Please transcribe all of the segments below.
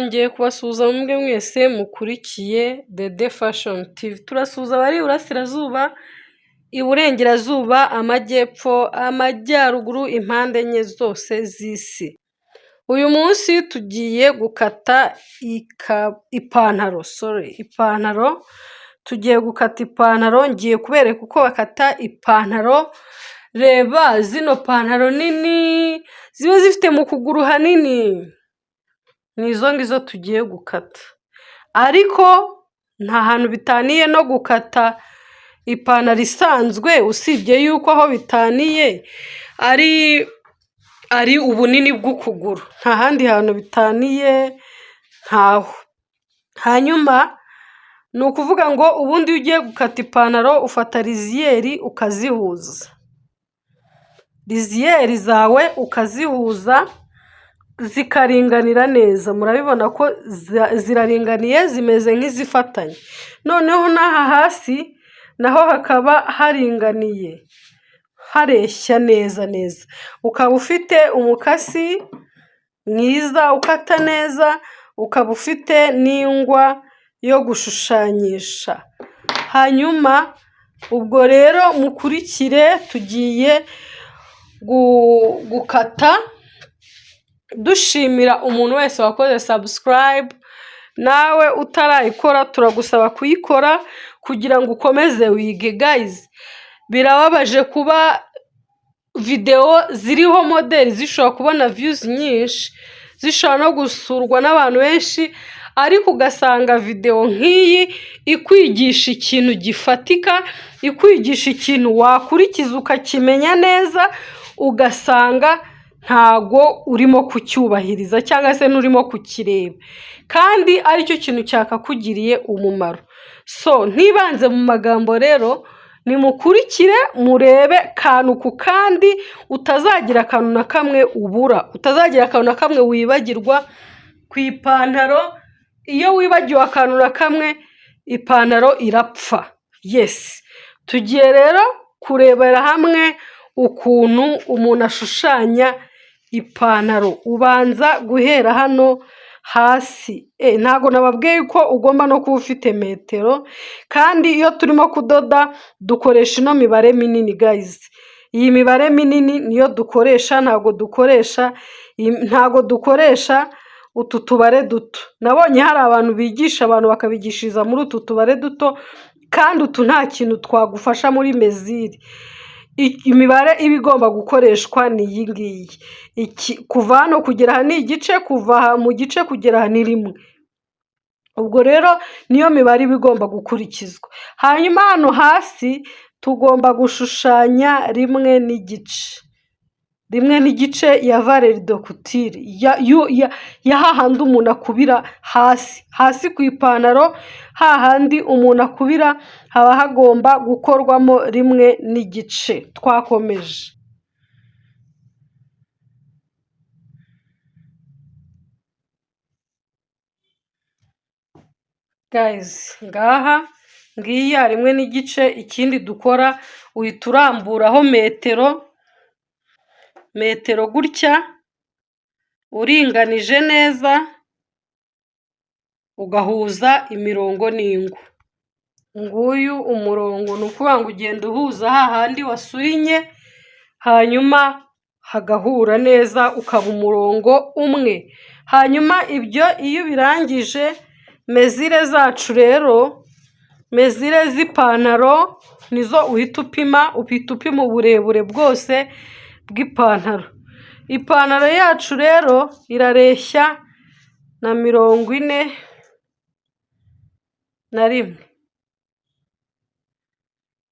twongeye kubasuhuza mwe mwese mukurikiye Dede Fashion TV. Turasuhuza abari Iburasirazuba, Iburengerazuba, Amajyepfo, Amajyaruguru, impande enye zose z'isi. Uyu munsi tugiye gukata ipantaro. Tugiye gukata ipantaro, ngiye kubereka uko bakata ipantaro. Reba zino pantaro nini ziba zifite mu kuguru hanini, nizo ngizo tugiye gukata. Ariko nta hantu bitaniye no gukata ipantaro isanzwe, usibye yuko aho bitaniye ari ubunini bw'ukuguru, nta handi hantu bitaniye ntaho. Hanyuma ni ukuvuga ngo ubundi iyo ugiye gukata ipantaro ufata riziyeri ukazihuza, riziyeri zawe ukazihuza zikaringanira neza. Murabibona ko ziraringaniye, zimeze nk'izifatanye. Noneho n'aha hasi naho hakaba haringaniye, hareshya neza. Ukaba ufite umukasi mwiza ukata neza, ukaba ufite n'ingwa yo gushushanyisha. Hanyuma ubwo rero mukurikire, tugiye gukata dushimira umuntu wese wakoze subscribe. Nawe utarayikora turagusaba kuyikora kugira ngo ukomeze wige. Guys, birababaje kuba video ziriho modeli zishobora kubona views nyinshi, zishobora no gusurwa n'abantu benshi, ariko ugasanga video nk'iyi ikwigisha ikintu gifatika, ikwigisha ikintu wakurikiza ukakimenya neza, ugasanga ntago urimo kucyubahiriza cyangwa se nurimo kukireba, kandi aricyo kintu cyakakugiriye umumaro. So ntibanze mu magambo rero, nimukurikire murebe kantu ku kandi, utazagira akantu na kamwe ubura, utazagira akantu na kamwe wibagirwa ku ipantaro. Iyo wibagiwe akantu na kamwe ipantaro irapfa. Yes, tugiye rero kurebera hamwe ukuntu umuntu ashushanya ipantaro. Ubanza guhera hano hasi. Ntago nababwiye ko ugomba no kuba ufite metero, kandi iyo turimo kudoda dukoresha ino mibare minini. Guys, iyi mibare minini niyo dukoresha, ntago dukoresha utu tubare duto. Nabonye hari abantu bigisha abantu bakabigishiriza muri utu tubare duto, kandi utu nta kintu twagufasha muri meziri. Imibare iba igomba gukoreshwa ni iyi ngiyi. Kuva hano kugera aha ni igice, kuva mu gice kugera aha ni rimwe. Ubwo rero niyo mibare iba igomba gukurikizwa. Hanyuma hano hasi tugomba gushushanya rimwe n'igice ya valeur de couture, ya hahandi umuntu akubira hasi ku ipantaro. Hahandi umuntu akubira haba hagomba gukorwamo rimwe n'igice. Twakomeje. Guys, ngaha ngiya rimwe n'igice. Ikindi dukora, uhita uramburaho metero gutya, uringanije neza, ugahuza imirongo n'ingwa. Nguyu umurongo, ni ukuvuga ngo ugenda uhuza hahandi wasurinye, hanyuma hagahura neza, ukaba umurongo umwe. Hanyuma ibyo iyo birangije, mezire zacu rero, mezire z'ipantaro nizo uhita upima uburebure bwose bw'ipantaro. Ipantaro yacu rero irareshya na 41.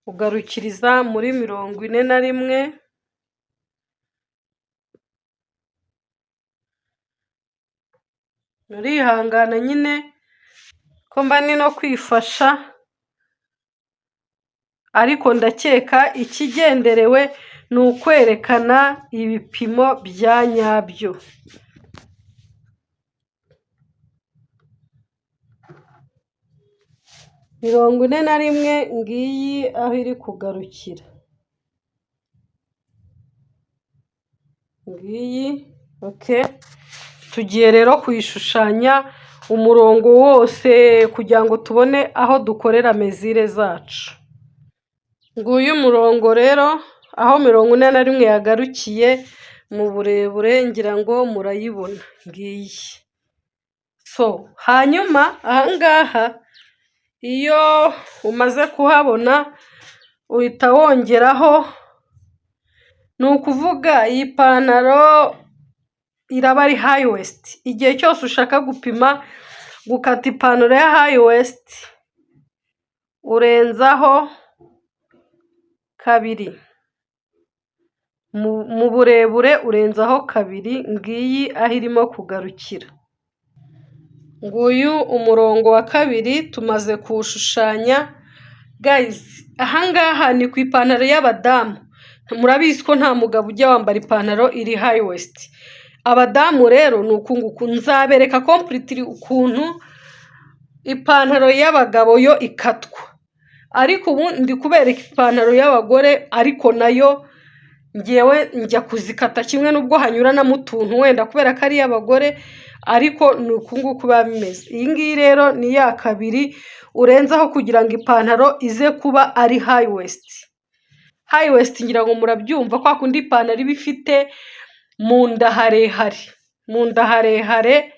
Ugarukiriza muri 41. Urihangana nyine ko mba ni no kwifasha, ariko ndakeka ikigenderewe ni ukwerekana ibipimo bya nyabyo. Mirongo 41 ngiyi aho iri kugarukira. Ngiyi, okay. tugiye rero kuyishushanya umurongo wose kugira ngo tubone aho dukorera mezire zacu. Nguyu umurongo rero aho 41 yagarukiye mu burebure, ngira ngo murayibona ngiyi. Hanyuma ahangaha iyo umaze kuhabona uhita wongeraho, ni ukuvuga iyi pantaro iraba ari high waist. Igihe cyose ushaka gukata ipantaro ya high waist urenzaho 2, mu burebure urenzaho 2, ngiyi aho irimo kugarukira. Nguyu umurongo wa 2 tumaze kuwushushanya. Guys, ahangaha ni ku ipantaro y'abadamu. Murabizi ko nta mugabo ujya wambara ipantaro iri high waist. Abadamu rero ni ukunguku, nzabereka completely ukuntu ipantaro y'abagabo yo ikatwa, ariko ubu ndi kubereka ipantaro y'abagore, ariko nayo ngewe njya kuzikata kimwe n'ubwo hanyuranamo utuntu wenda kubera ko ari y'abagore, ariko ni ukunguku biba bimeze. Iyi ngiyi rero ni ya 2 urenzaho kugira ngo ipantaro ize kuba ari high waist. High waist ngira ngo murabyumva, kwa kundi ipantaro iba ifite mu nda harehare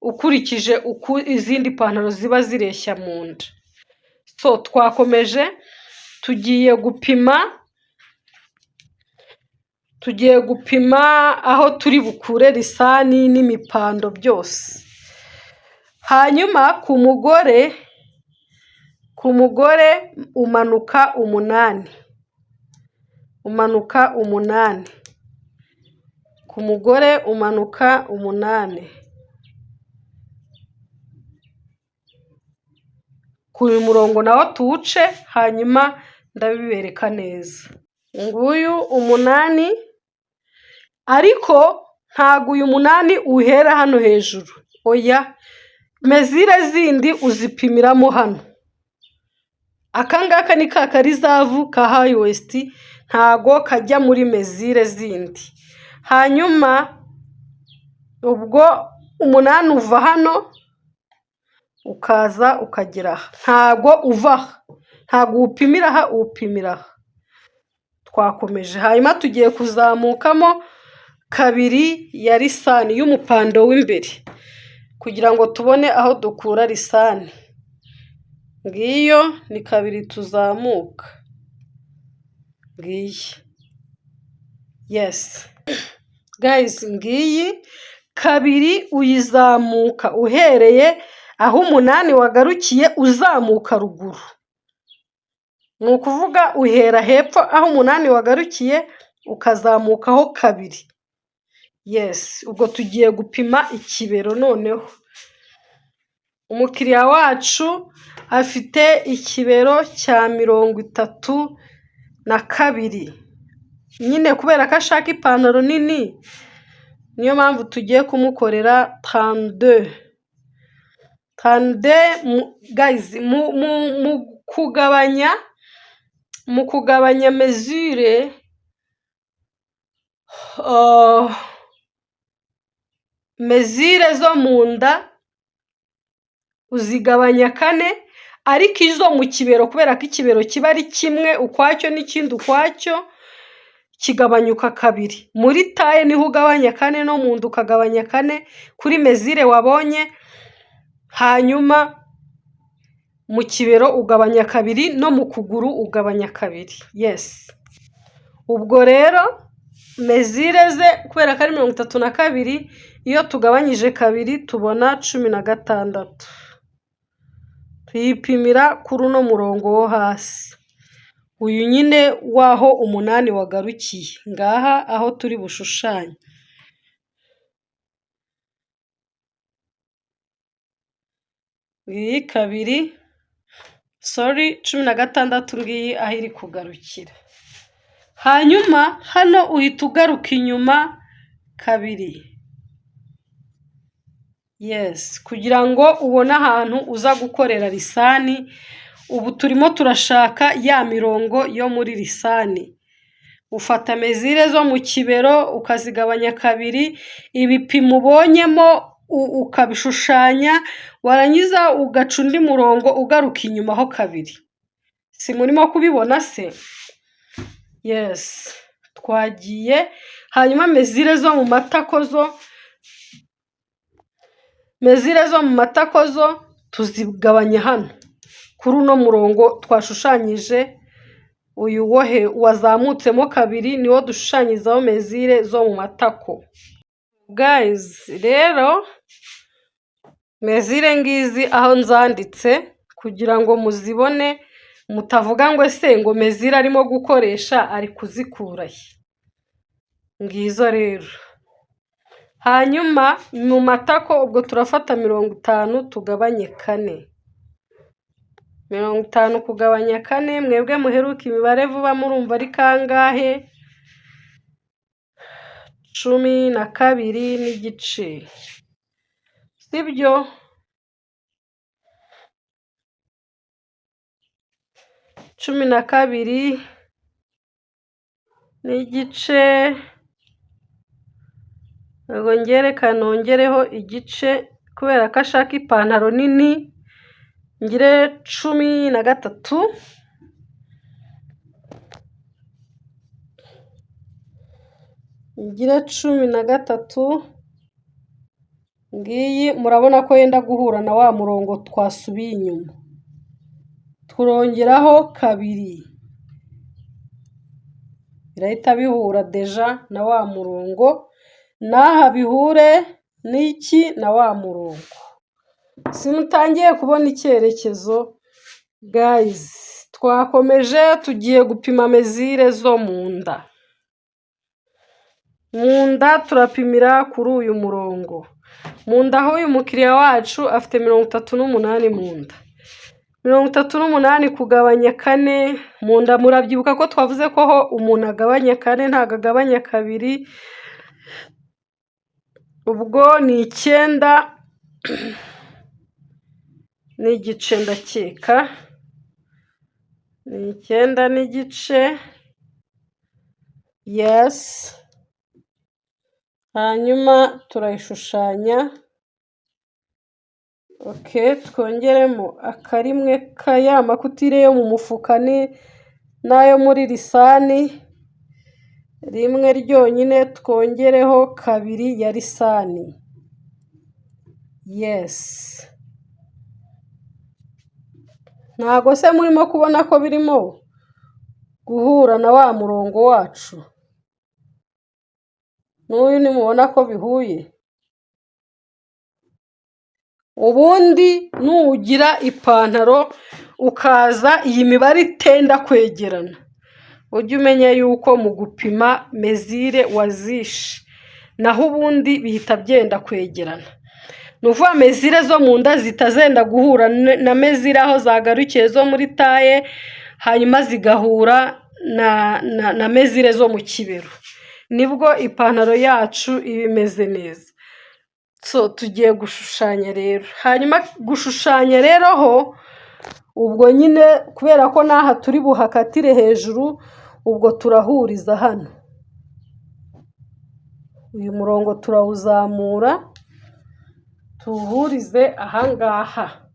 ukurikije uko izindi pantaro ziba zireshya mu nda. Twakomeje tugiye gupima aho turi bukure lisani n'imipando byose. Hanyuma ku mugore umanuka 8, ku mugore umanuka 8. Ku murongo nawo tuwuce, hanyuma ndabibereka neza. Nguyu 8, ariko ntago uyu 8 uhera hano hejuru, oya, mezire zindi uzipimiramo hano. Akangaka ni kakarizavu ka high waist, ntago kajya muri mezire zindi. Hanyuma ubwo 8 uva hano ukaza ukagera aha, ntago uva, ntago upimira aha, upimira aha. Twakomeje, hanyuma tugiye kuzamukamo 2 ya lisani y'umupando w'imbere kugira ngo tubone aho dukura lisani. Ngiyo ni 2 tuzamuka, ngiyi. Yes guys, ngiyi 2 uyizamuka uhereye aho 8 wagarukiye uzamuka ruguru. Ni ukuvuga uhera hepfo aho 8 wagarukiye ukazamukaho 2. Yes, ubwo tugiye gupima ikibero noneho. Umukiriya wacu afite ikibero cya 32. Nyine kubera ko ashaka ipantaro nini, niyo mpamvu tugiye kumukorera 32. Guys, mu kugabanya mesure mezire zo mu nda uzigabanya 4, ariko izo mu kibero kubera ko ikibero kiba ari kimwe ukwacyo n'ikindi ukwacyo kigabanyuka 2. Muri taye niho ugabanya 4, no mu nda ukagabanya 4 kuri mezire wabonye, hanyuma mu kibero ugabanya 2, no mu kuguru ugabanya 2. Yes, ubwo rero mezire ze kubera ko ari 32, iyo tugabanyije 2 tubona 16. Tuyipimira kuri uno murongo wo hasi, uyu nyine waho 8 wagarukiye, ngaha aho turi bushushanye. Iyi 2, 16 ngiyi aho iri kugarukira. Hanyuma hano uhita ugaruka inyuma 2. Yes, kugira ngo ubone ahantu uza gukorera lisani. Ubu turimo turashaka ya mirongo yo muri lisani. ufata mezire zo mu kibero ukazigabanya kabiri, ibipimo ubonyemo ukabishushanya, warangiza ugaca undi murongo ugaruka inyuma ho kabiri. Si murimo kubibona se? Yes, twagiye. Hanyuma mezire zo mu matako zo tuzigabanya hano kuri uno murongo twashushanyije. Uyu wazamutsemo kabiri niwo dushushanyizaho mezire zo mu matako. Guys, rero mezire ngizi aho nzanditse kugira ngo muzibone, mutavuga ngo ese ngo mezire arimo gukoresha ari kuzikura he. Ngizo rero. Hanyuma mu matako ubwo turafata 50 tugabanye 4. 50 kugabanya 4, mwebwe muheruka imibare vuba murumva ari kangahe? 12 n'igice. Sibyo? 12 n'igice, ubwo nongereho igice kubera ko ashaka ipantaro nini, ngire 13. Ngire 13. Ngiyi murabona ko yenda guhura na wa murongo twasubiye inyuma. Turongeraho kabiri. Birahita bihura deja na wa murongo, naha bihure n'iki na wa murongo. Simutangiye kubona icyerekezo guys. Twakomeje tugiye gupima mezire zo mu nda. Mu nda turapimira kuri uyu murongo. Mu nda aho uyu mukiriya wacu afite 38 mu nda. 38 kugabanya 4 mu nda, murabyibuka ko twavuze ko ho umuntu agabanya 4 ntago agabanya kabiri. Ubwo ni 9 n'igice ndakeka. Ni 9 n'igice. Yes. Hanyuma turayishushanya. Okay, twongeremo akarimwe kaya makutire yo mu mufuka nayo muri lisani. Rimwe ryonyine twongereho kabiri ya lisani. Yes. Ntago se murimo kubona ko birimo guhura na wa murongo wacu? N'uyu nimubona ko bihuye? Ubundi nugira ipantaro ukaza iyi mibare itenda kwegerana, ujye umenya yuko mu gupima mezire wazishe, naho ubundi bihita byenda kwegerana. Nuvuga mezire zo mu nda zitazenda guhura na mezire aho zagarukiye zo muri taye, hanyuma zigahura na mezire zo mu kibero, nibwo ipantaro yacu iba imeze neza. So tugiye gushushanya rero. Hanyuma gushushanya rero ho ubwo nyine kubera ko naha turi buhakatire hejuru, ubwo turahuriza hano. Uyu murongo turawuzamura tuhurize ahangaha.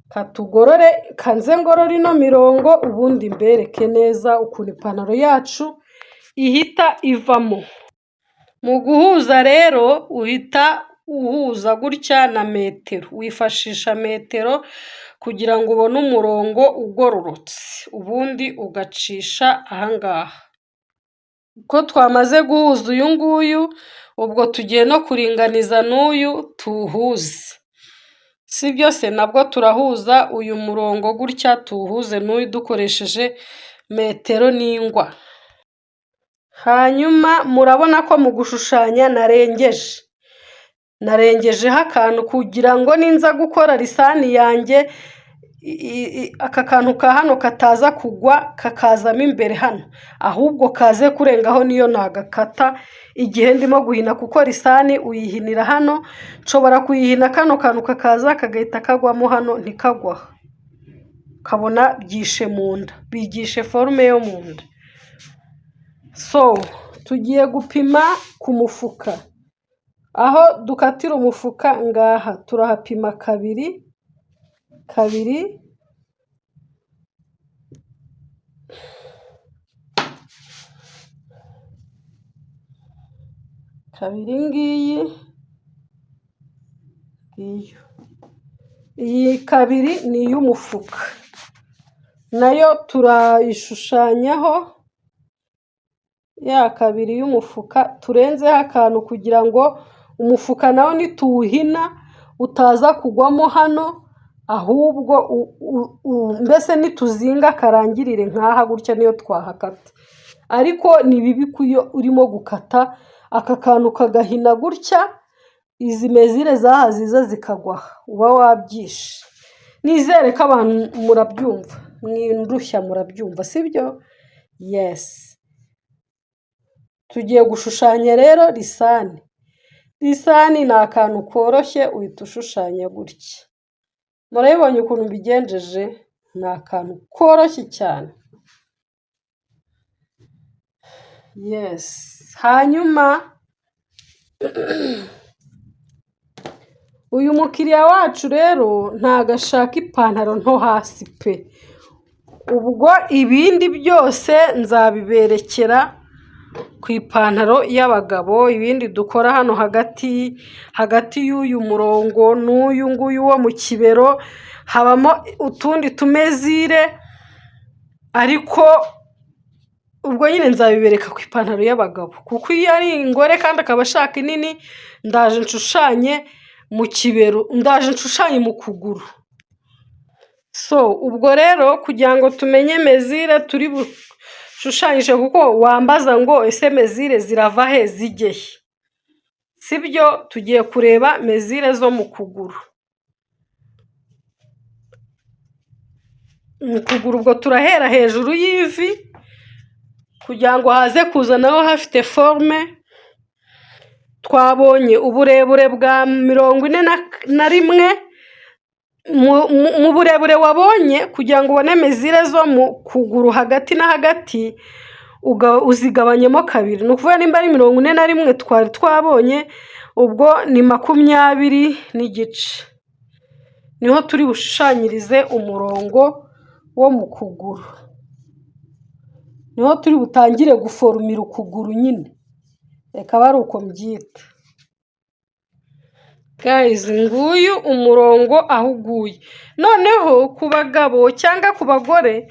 Katugorore, kanze ngorore ino mirongo ubundi mbereke neza ukuntu ipantaro yacu ihita ivamo. Mu guhuza rero uhita uhuza gutya na metero. Wifashisha metero kugira ngo ubone umurongo ugororotse, ubundi ugacisha ahangaha. Uko twamaze guhuza uyu nguyu, ubwo tugiye no kuringaniza n'uyu tuwuhuze. Si byose nabwo turahuza uyu murongo gutya tuwuhuze n'uyu dukoresheje metero n'ingwa. Hanyuma murabona ko mu gushushanya narengejeho akantu kugira ngo ninza gukora lisani yanjye aka kantu ka hano kataza kugwa kakazamo imbere hano, ahubwo kaze kurengaho niyo nagakata igihe ndimo guhina, kuko lisani uyihinira hano, nshobora kuyihina kano kantu kakaza kagahita kagwamo hano ntikagwaho, kabona byishe mu nda, bigishe forume yo mu nda. So tugiye gupima ku mufuka, aho dukatira umufuka ngaha turahapima kabiri, ngiyi, iyi kabiri ni iy'umufuka, nayo turayishushanyaho, ya kabiri y'umufuka turenzeho akantu kugira ngo umufuka nawo nituwuhina utaza kugwamo hano, ahubwo mbese nituzinga karangirire nkaha gutya niyo twahakata. Ariko ni bibi kuyo urimo gukata aka kantu kagahina gutya, izi mezire zahaziza zikagwa uba wabyishe. Nizere ko abantu murabyumva, mwindushya murabyumva sibyo? Yes. Tugiye gushushanya rero lisani. Lisani ni akantu koroshye uhita ushushanya gutya. Murabibonye ukuntu mbigenjeje? Ni akantu koroshye cyane. Yes. Hanyuma uyu mukiriya wacu rero ntago ashaka ipantaro nto hasi pe. Ubwo ibindi byose nzabiberekera ku ipantaro y'abagabo, ibindi dukora hano hagati y'uyu murongo n'uyu nguyu wo mu kibero habamo utundi tumezire, ariko ubwo nyine nzabibereka ku ipantaro y'abagabo, kuko iyo ari ingore kandi akaba ashaka inini, ndaje nshushanye mu kibero, ndaje nshushanye mu kuguru. So ubwo rero kugira ngo tumenye mezire turi bushushanyije, kuko wambaza ngo ese mezire zirava he zijye he, sibyo? Tugiye kureba mezire zo mu kuguru. Mu kuguru ubwo turahera hejuru y'ivi kugira ngo haze kuzanaho hafite forme. Twabonye uburebure bwa 41. Mu burebure wabonye kugira ngo ubone mezire zo mu kuguru hagati na hagati uzigabanyemo kabiri. Ni ukuvuga nimba ari 41 twari twabonye, ubwo ni 20 n'igice. Niho turi bushushanyirize umurongo wo mu kuguru, niho turi butangire guforumira ukuguru nyine, reka bari uko mbyita. Guys, nguyu umurongo aho uguye. Noneho ku bagabo cyangwa ku bagore,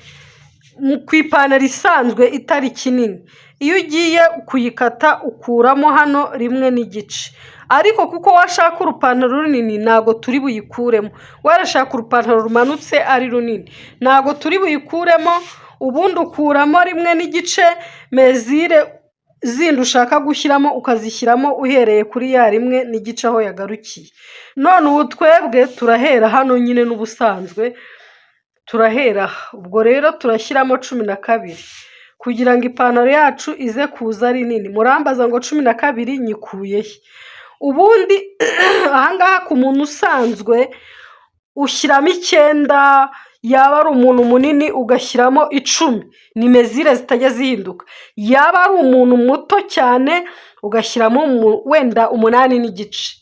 ku ipantaro isanzwe itari kinini, iyo ugiye kuyikata ukuramo hano 1 n'igice, ariko kuko washaka urupantaro runini ntago turi buyikuremo. Warashaka urupantaro rumanutse ari runini ntago turi buyikuremo, ubundi ukuramo 1 n'igice, mezire zindi ushaka gushyiramo ukazishyiramo uhereye kuri ya 1 n'igice aho yagarukiye. None ubu twebwe turahera hano nyine n'ubusanzwe turahera. Ubwo rero turashyiramo 12 kugira ngo ipantaro yacu ize kuza ari nini. Murambaza ngo 12 nyikuye he? Ubundi ahangaha ku muntu usanzwe ushyiramo 9, yaba ari umuntu munini ugashyiramo 10, ni mezire zitajya zihinduka. Yaba ari umuntu muto cyane ugashyiramo wenda 8 n'igice,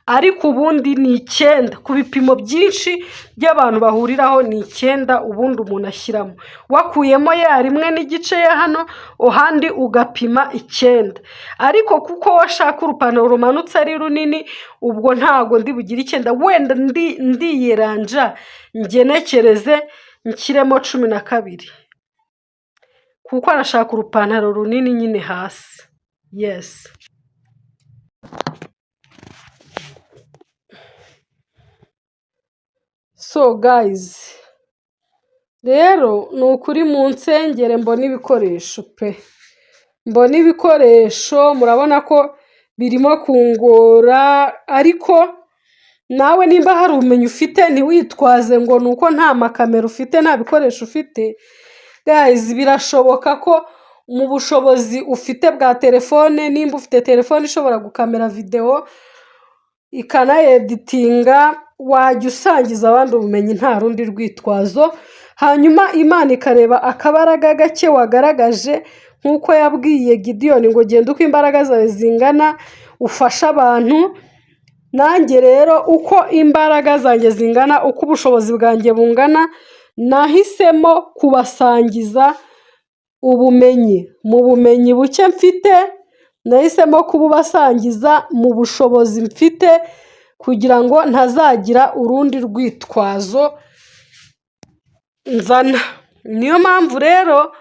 ariko ubundi ni 9. Ku bipimo byinshi by'abantu bahuriraho ni 9 ubundi umuntu ashyiramo. Wakuyemo ya 1 n'igice ya hano, uhandi ugapima 9. Ariko kuko washaka urupantaro rumanutse ari runini, ubwo ntago ndi bugire 9, wenda ndiyeranja ngenekereze nshyiremo 12, kuko arashaka urupantaro runini nyine hasi. Yes. So guys, rero ni ukuri mu nsengere mbona ibikoresho pe, mbona ibikoresho, murabona ko birimo kungora, ariko nawe nimba hari ubumenyi ufite ntiwitwaze ngo nuko nta makamera ufite, nta bikoresho ufite. Guys, birashoboka ko mu bushobozi ufite bwa telefone, nimba ufite telefone ishobora gukamera video ikanayeditinga, wajya usangiza abandi ubumenyi nta rundi rwitwazo, hanyuma Imana ikareba akabaraga gake wagaragaje nk'uko yabwiye Gideyoni ngo genda uko imbaraga zawe zingana ufashe abantu. Nanjye rero uko imbaraga zanjye zingana, uko ubushobozi bwanjye bungana, nahisemo kubasangiza ubumenyi. Mu bumenyi buke mfite nahisemo kububasangiza mu bushobozi mfite, kugira ngo ntazagira urundi rwitwazo nzana. Niyo mpamvu rero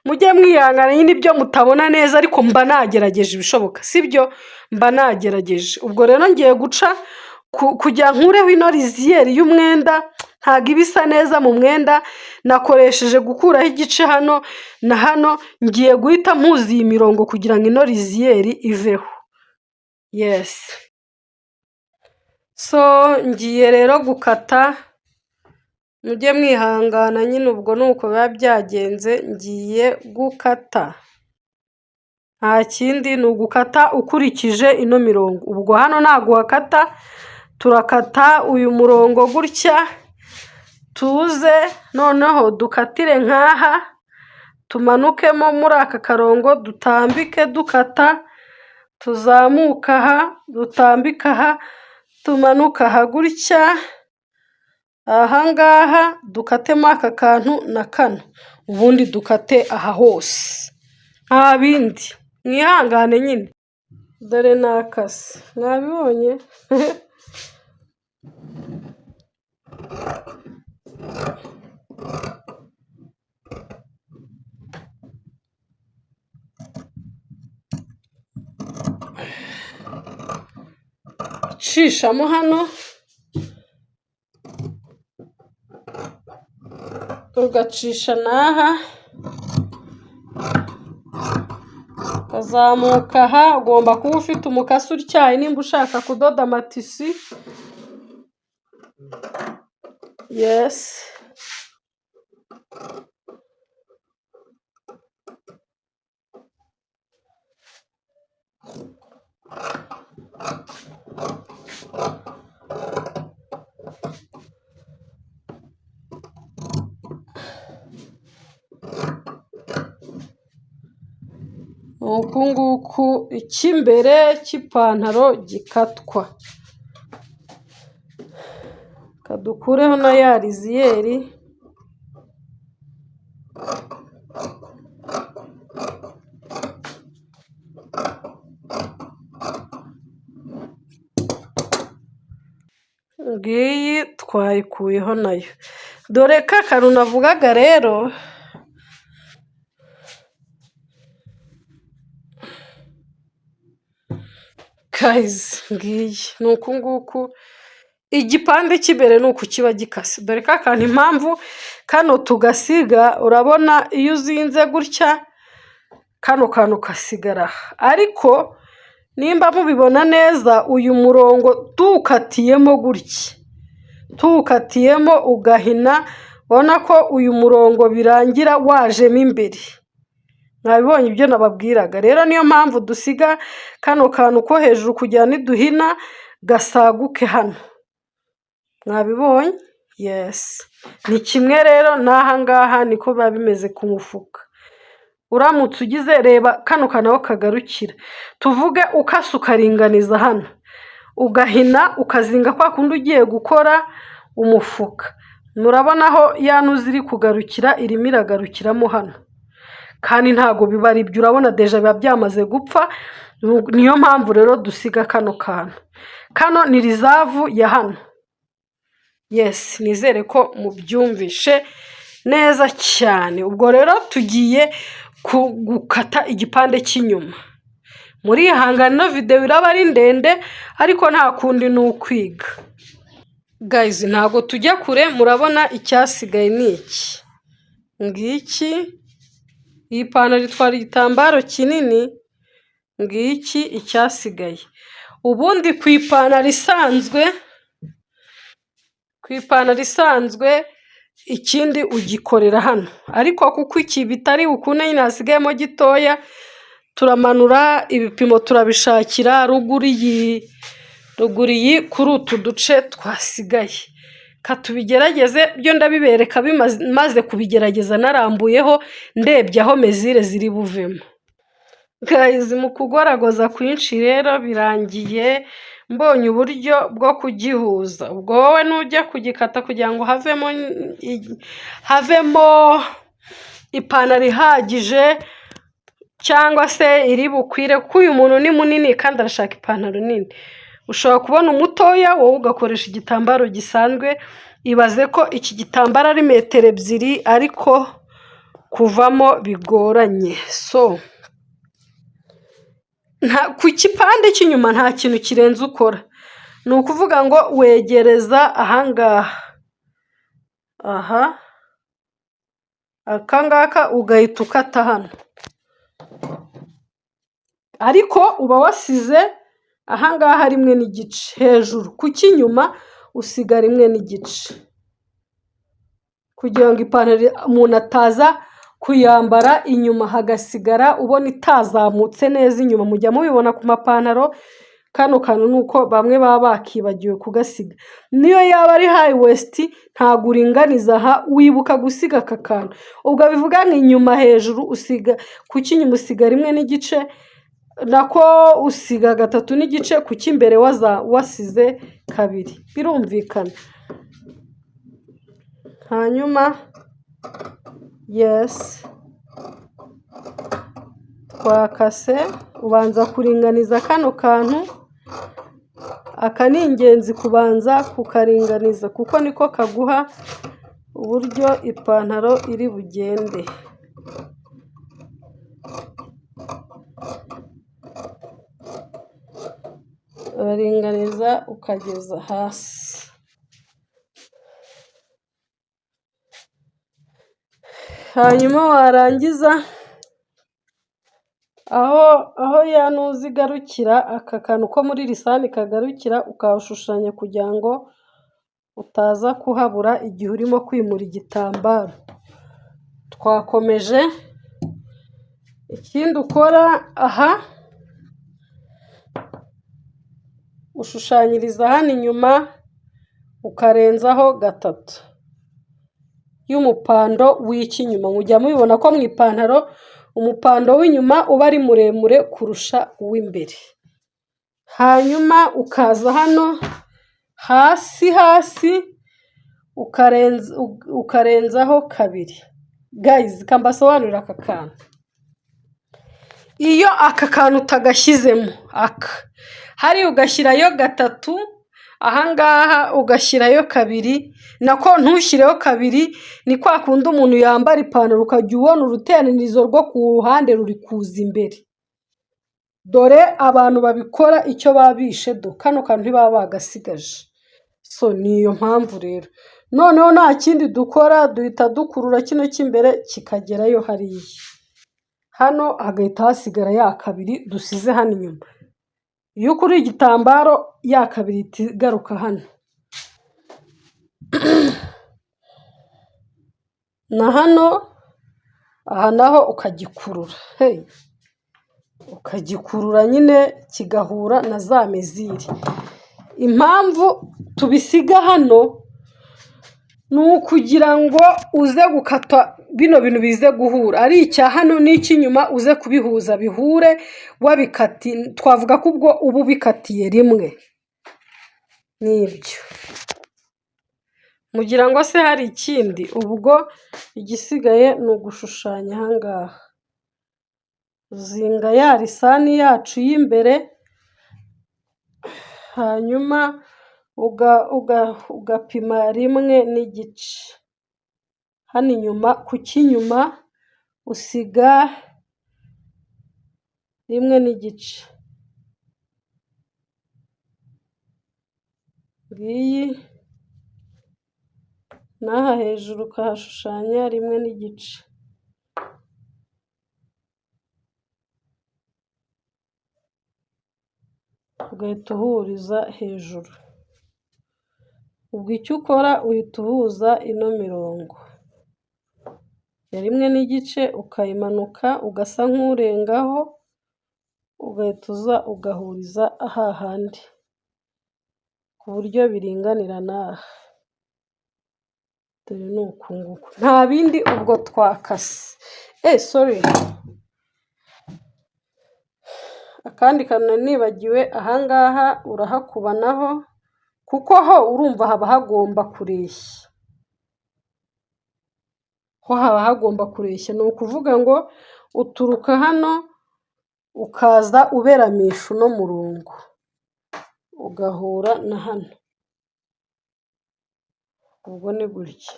mujye mwihangana nyine ibyo mutabona neza, ariko mba nagerageje ibishoboka, sibyo? Mba nagerageje. Ubwo rero ngiye guca kugira nkureho ino riziyeri y'umwenda, ntabwo iba isa neza mu mwenda. Nakoresheje gukuraho igice hano na hano, ngiye guhita mpuza iyi mirongo kugira ngo ino riziyeri iveho. Yes. So ngiye rero gukata, mujye mwihangana nyine ubwo nuko biba byagenze. Ngiye gukata, nta kindi ni ugukata ukurikije ino mirongo. Ubwo hano ntabwo wakata, turakata uyu murongo gutya, tuze noneho dukatire nk'aha, tumanukemo muri aka karongo, dutambike dukata, tuzamuka aha, dutambika aha, tumanuka aha gutya, ahangaha dukatemo aka kantu na kano, ubundi dukate aha hose. Nta bindi, mwihangane nyine. Dore nakase, mwabibonye? Cishamo hano, ugacisha n'aha, ukazamuka aha. Ugomba kuba ufite umukasi utyaye nimba ushaka kudoda amatisi. Yes. Uku nguku icy'imbere cy'ipantaro gikatwa. Kadukureho na ya riziyeri. Ngiyi twayikuyeho nayo. Dore ka kantu navugaga rero, guys, ngiyi ni uku nguku. Igipande cy'imbere ni uku kiba gikase. Dore ka kantu impamvu kano tugasiga, urabona iyo uzinze gutya kano kantu kasigara. Ariko nimba mubibona neza, uyu murongo tuwukatiyemo gutya, tuwukatiyemo ugahina, ubona ko uyu murongo birangira wajemo imbere. Mwabibonye ibyo nababwiraga. Rero niyo mpamvu dusiga kano kantu ko hejuru kugira niduhina gasaguke hano. Mwabibonye? Yes. Ni kimwe rero n'aha ngaha niko biba bimeze ku mufuka. Uramutse ugize, reba kano kanaho kagarukira. Tuvuge ukase ukaringaniza hano, ugahina ukazinga kwa kundi ugiye gukora umufuka. Murabona aho ya nuzi iri kugarukira, irimo iragarukiramo hano. Kandi ntago biba ari ibyo, urabona deja biba byamaze gupfa. Niyo mpamvu rero dusiga kano kantu. Kano ni rizavu ya hano. Yes, nizere ko mubyumvishe neza cyane. Ubwo rero tugiye gukata igipande cy'inyuma. Muri ihangane no video iraba ari ndende, ariko nta kundi ni ukwiga. Guys, ntago tujya kure, murabona icyasigaye ni iki. Ngiki, iyi pantaro itwara igitambaro kinini, ngiki icyasigaye. Ubundi ku ipantaro isanzwe, ikindi ugikorera hano. Ariko kuko iki bitari ukune nyine hasigayemo gitoya, turamanura ibipimo turabishakira ruguru iyi kuri utu duce twasigaye. Katubigerageze, byo ndabibereka bimaze kubigerageza narambuyeho, ndebye aho mezire ziri buvemo. guys, mu kugoragoza kwinshi rero birangiye mbonye uburyo bwo kugihuza. Ubwo wowe nujya kugikata kugira ngo havemo ipantaro ihagije cyangwa se iri bukwire, kuko uyu muntu ni munini kandi arashaka ipantaro nini. Ushobora kubona umutoya wowe ugakoresha igitambaro gisanzwe. Ibaze ko iki gitambaro ari metero 2 ariko kuvamo bigoranye. So ku kipande cy'inyuma nta kintu kirenze ukora, ni ukuvuga ngo wegereza ahangaha, akangaka ugahita ukata hano, ariko uba wasize ahangaha 1.5 hejuru. Ku cy'inyuma usiga 1.5 kugira ngo ipantaro umuntu ataza kuyambara inyuma hagasigara ubona itazamutse neza inyuma. Mujya mubibona ku mapantaro, kano kantu nuko bamwe baba bakibagiwe kugasiga. Niyo yaba ari high waist ntago uringaniza aha, wibuka gusiga aka kantu. Ubwo bivuga nk'inyuma hejuru usiga, ku cy'inyuma usiga 1.5, nako usiga 3.5, ku cy'imbere wasize 2. Birumvikana. Hanyuma yes, twakase, ubanza kuringaniza kano kantu. Aka ni ingenzi kubanza kukaringaniza kuko niko kaguha uburyo ipantaro iri bugende. Uraringaniza ukageza hasi. Hanyuma warangiza aho yanuzi igarukira, aka kantu ko muri lisani kagarukira ukahashushanya kugira ngo utaza kuhabura igihe urimo kwimura igitambaro. Twakomeje. Ikindi ukora aha, ushushanyiriza hano inyuma ukarenzaho 3 y'umupando w'ikinyuma. Mujya mubibona ko mu ipantaro umupando w'inyuma uba ari muremure kurusha uw'imbere. Hanyuma ukaza hano hasi ukarenzaho 2. Guys, kambasobanurira aka kantu. Iyo aka kantu utagashyizemo, hari ugashyirayo 3, ahangaha ugashyirayo 2, nako ntushyireho 2. Ni kwa kundi umuntu yambara ipantaro ukajya ubona uruteranirizo rwo ku ruhande ruri kuza imbere. Dore abantu babikora icyo babishe kano kantu ntibaba bagasigaje. So niyo mpamvu rero noneho nta kindi dukora, duhita dukurura kino cy'imbere kikagerayo hariya. Hano hagahita hasigara ya 2 dusize hano inyuma. Iyo ukuri igitambaro ya 2 igaruka hano. Na hano aha naho ukagikurura. Ukagikurura nyine kigahura na za meziri. Impamvu tubisiga hano ni ukugira ngo uze gukata bino bintu bize guhura, ari icya hano n'icy'inyuma uze kubihuza bihure. Wabikati twavuga ko ubwo ubu bikatiye rimwe. Nibyo. Mugira ngo se hari ikindi? Ubwo igisigaye ni ugushushanya ahangaha. Uzinga ya lisani yacu y'imbere, hanyuma ugapima 1.5. Hano inyuma ku cy'inyuma usiga 1.5. Ngiyi n'aha hejuru ukahashushanya 1.5. Ugahita uhuriza hejuru. Ubwo icyo ukora uhita uhuza ino mirongo ya 1.5 ukayimanuka ugasa nk'urengaho, ugahita uza ugahuriza hahandi ku buryo biringanira n'aha. Dore ni uku nguku, nta bindi. Ubwo twakase sorry, akandi kantu nibagiwe ahangaha urahakubanaho kuko ho urumva haba hagomba kureshya, ho haba hagomba kureshya, ni ukuvuga ngo uturuka hano ukaza uberamisha uno murongo ugahura na hano, ubwo ni gutya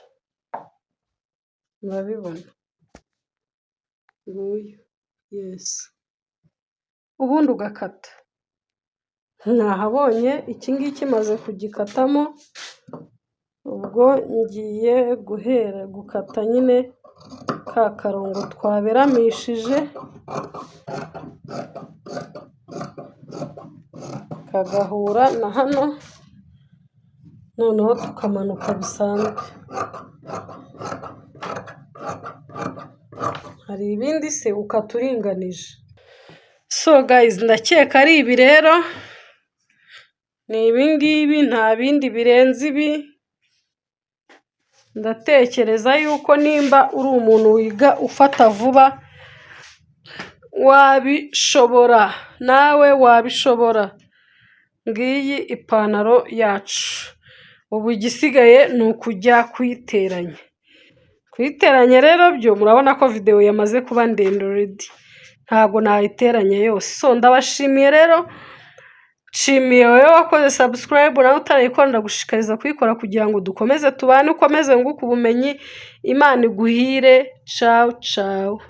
murabibona nguyu, yesi, ubundi ugakata. Mwahabonye iki ngiki maze kugikatamo, ubwo ngiye gukata nyine ka karongo twaberamishije kagahura na hano, noneho tukamanuka bisanzwe. Hari ibindi se ukata uringanije. So guys, ndakeka ari ibi rero, ni ibingibi nta bindi birenze ibi. Ndatekereza yuko nimba uri umuntu wiga ufata vuba wabishobora, nawe wabishobora. Ngiyi ipantaro yacu, ubu igisigaye ni ukujya kuyiteranya. Kuyiteranya rero byo murabona ko video yamaze kuba ndende already, ntabwo nayiteranya yose. So ndabashimiye rero, nshimiye wowe wakoze subscribe, nawe utarayikora ndagushishikariza kuyikora kugira ngo dukomeze tubane, ukomeze nguke ubumenyi. Imana iguhire. Ciao ciao.